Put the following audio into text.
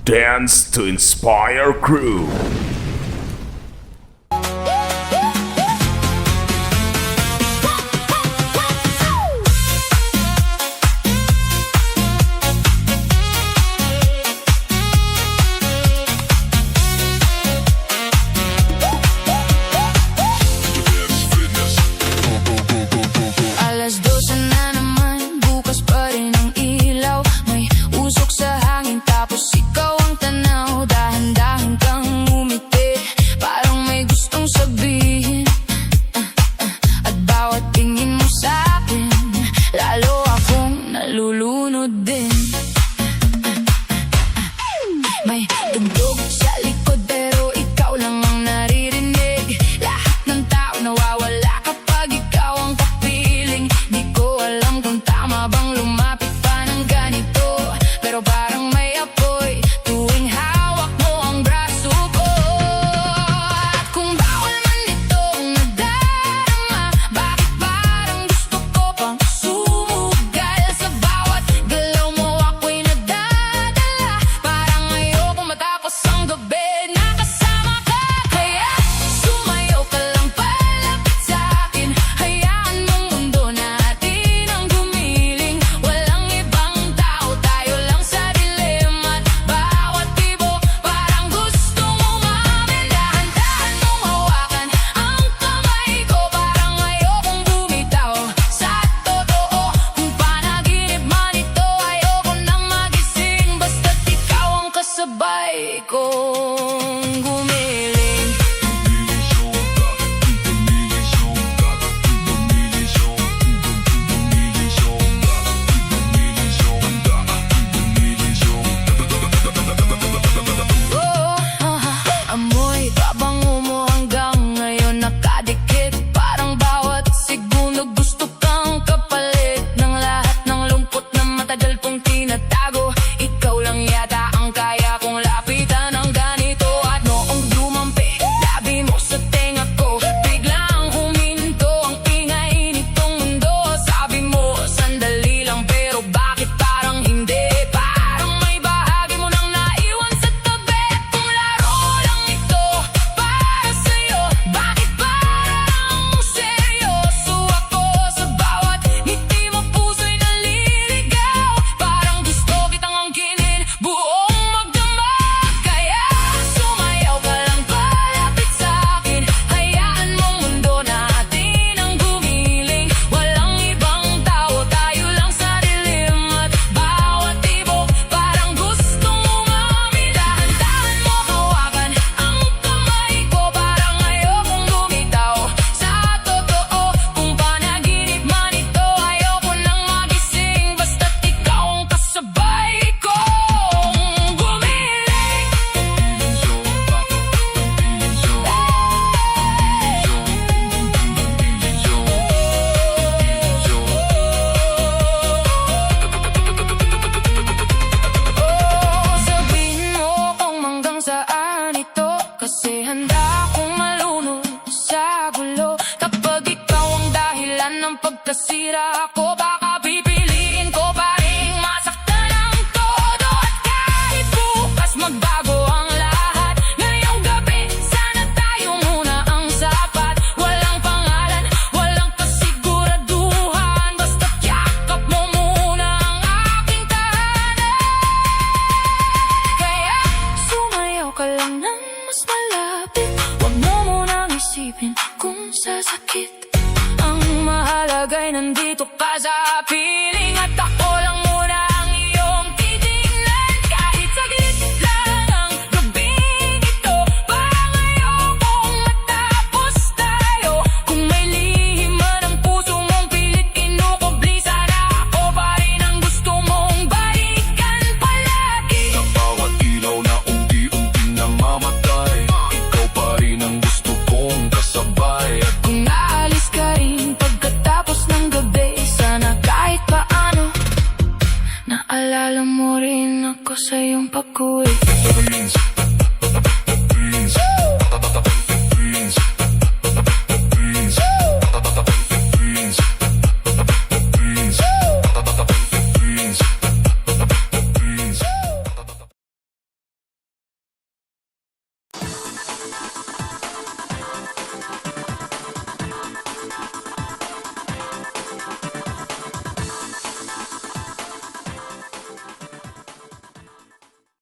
Dance to Inspire Crew. Alas 12 na naman, bukas pa rin ang ilaw. May usok sa hangin tapos ikaw ang tanaw. Dahan-dahan kang umiti, parang may gustong sabihin. At bawat tingin mo sa'kin, lalo akong nalulunod din. May tugtog sa likod pero ikaw lang ang naririnig. Lahat ng tao nawawala kapag ikaw ang kapiling. Di ko alam kung tama bang lumapit pa ng ganito, pero parang may apoy tuwing hawak mo ang braso ko. At kung bawal man itong nadarama, bakit parang gusto ko pang sumugal? Sa bawat galaw mo ako'y nadadala, parang ayokong matapos ang gabi na kasama ka. Kaya sumayaw ka lang palapit sa'kin, hayaan mong mundo natin ang gumiling. Walang ibang tao, tayo lang sa dilim. At bawat tibo parang gusto mo umamin. Dahan-dahan mong hawakan ang kamay ko, parang ayokong bumitaw sa totoo. Kung panaginip man ito, ayoko nang magising, basta't ikaw ang kasabay kong gumiling. Amoy babango mo hanggang ngayon nakadikit, parang bawat segundo gusto kang kapalit ng lahat ng lungkot na matagal kong tinatago. Ikaw lang yata ang kaya kong lapitan ng ganito. At noong dumampi labi mo sa tenga ko, biglang huminto ang ingay nitong mundo. Sabi mo sandali lang pero bakit parang hindi? Parang may bahagi mo nang naiwan sa tabi. Kung laro lang ito para sa'yo, bakit parang seryoso ako? Sa bawat ngiti mo puso'y naliligaw, parang gusto kitang angkinin buong magdamag. Kaya sumayaw ka lang palapit sa'kin, hayaan mong mundo natin ang gumiling. Walang ibang tao, tayo lang sa dilim. At bawat tibok parang gustong umamin. Dahan-dahan mo hawakan ang kamay ko, parang ayokong bumitaw sa totoo. Kung panaginip man ito, ayoko nang magising, basta't ikaw ang kasabay kong gumiling. Sabihin mo kung hanggang saan ito, kasi handa akong malunod sa gulo. Kapag ikaw ang dahilan ng pagkasira ko, baka pipiliin ko pa rin masaktan ang todo. At kahit bukas magbago ang lahat, ngayong gabi sana tayo muna ang sapat. Walang pangalan, walang kasiguraduhan, basta't yakap mo muna ang aking tahanan. Kaya sumayaw ka lang ng mas malapit, huwag mo munang isipin kung sasakit. Ang mahalaga'y nandito ka sa piling, at ako lang muna ang iyong titingnan. Kahit saglit lang ang gabing ito, parang ayokong matapos tayo. Kung may lihim man ang puso mong pilit kinukubli, sana ako pa rin ang gusto mong balikan palagi. Sa bawat ilaw na unti-unting namamatay, ikaw pa rin ang gusto kong kasabay. At Kung aalis ka rin pagkatapos ng gabi, sana kahit paano naalala mo rin ako sa iyong pag-uwi.